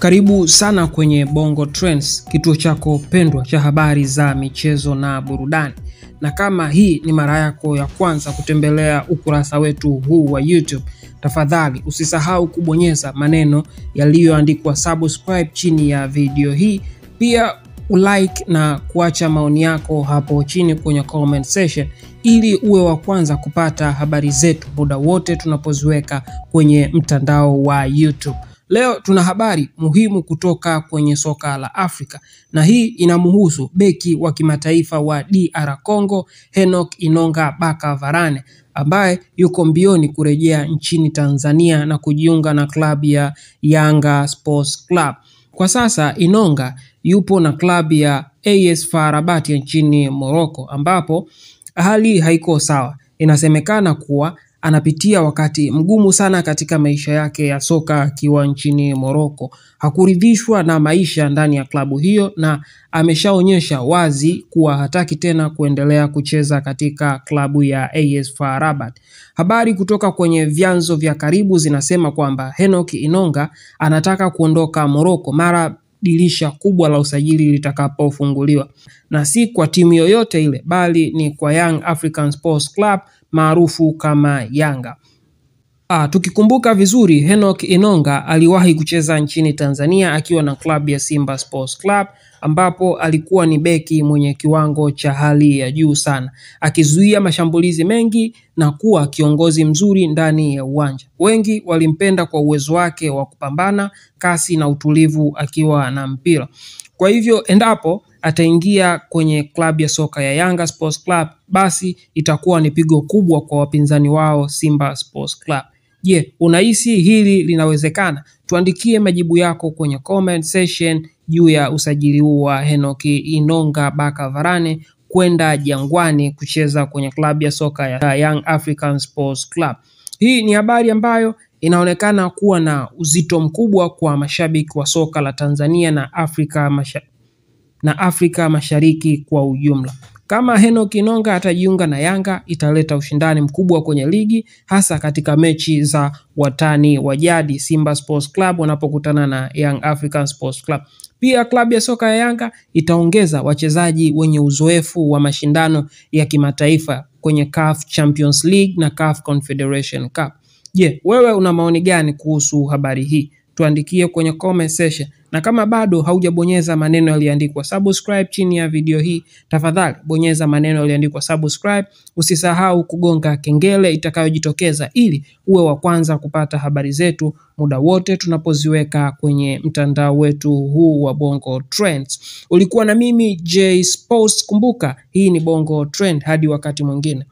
Karibu sana kwenye Bongo Trends, kituo chako pendwa cha habari za michezo na burudani. Na kama hii ni mara yako ya kwanza kutembelea ukurasa wetu huu wa YouTube, tafadhali usisahau kubonyeza maneno yaliyoandikwa subscribe chini ya video hii. Pia ulike na kuacha maoni yako hapo chini kwenye comment section ili uwe wa kwanza kupata habari zetu muda wote tunapoziweka kwenye mtandao wa YouTube. Leo tuna habari muhimu kutoka kwenye soka la Afrika, na hii inamhusu beki wa kimataifa wa DR Congo Enock Inonga Baka Varane, ambaye yuko mbioni kurejea nchini Tanzania na kujiunga na klabu ya Yanga Sports Club. Kwa sasa Inonga yupo na klabu ya AS FAR Rabat nchini Morocco, ambapo hali haiko sawa. Inasemekana kuwa anapitia wakati mgumu sana katika maisha yake ya soka akiwa nchini Morocco. Hakuridhishwa na maisha ndani ya klabu hiyo na ameshaonyesha wazi kuwa hataki tena kuendelea kucheza katika klabu ya AS FAR Rabat. Habari kutoka kwenye vyanzo vya karibu zinasema kwamba Enock Inonga anataka kuondoka Morocco mara dirisha kubwa la usajili litakapofunguliwa, na si kwa timu yoyote ile bali ni kwa Young African Sports Club maarufu kama Yanga. Tukikumbuka vizuri, Enock Inonga aliwahi kucheza nchini Tanzania akiwa na klabu ya Simba Sports Club, ambapo alikuwa ni beki mwenye kiwango cha hali ya juu sana, akizuia mashambulizi mengi na kuwa kiongozi mzuri ndani ya uwanja. Wengi walimpenda kwa uwezo wake wa kupambana, kasi na utulivu akiwa na mpira. Kwa hivyo endapo ataingia kwenye klabu ya soka ya Yanga Sports Club, basi itakuwa ni pigo kubwa kwa wapinzani wao Simba Sports Club. Je, unahisi hili linawezekana? Tuandikie majibu yako kwenye comment section juu ya usajili huu wa Enock Inonga Baka Varane kwenda Jangwani kucheza kwenye klabu ya soka ya Young African Sports Club. Hii ni habari ambayo inaonekana kuwa na uzito mkubwa kwa mashabiki wa soka la Tanzania na Afrika Mashariki kwa ujumla. Kama Enock Inonga atajiunga na Yanga, italeta ushindani mkubwa kwenye ligi, hasa katika mechi za watani wa jadi Simba Sports Club wanapokutana na Young African Sports Club. Pia klabu ya soka ya Yanga itaongeza wachezaji wenye uzoefu wa mashindano ya kimataifa kwenye CAF Champions League na CAF Confederation Cup. Je, wewe una maoni gani kuhusu habari hii? Tuandikie kwenye comment section, na kama bado haujabonyeza maneno yaliyoandikwa subscribe chini ya video hii, tafadhali bonyeza maneno yaliyoandikwa subscribe. Usisahau kugonga kengele itakayojitokeza ili uwe wa kwanza kupata habari zetu muda wote tunapoziweka kwenye mtandao wetu huu wa Bongo Trends. Ulikuwa na mimi J Sports. Kumbuka hii ni Bongo Trend, hadi wakati mwingine.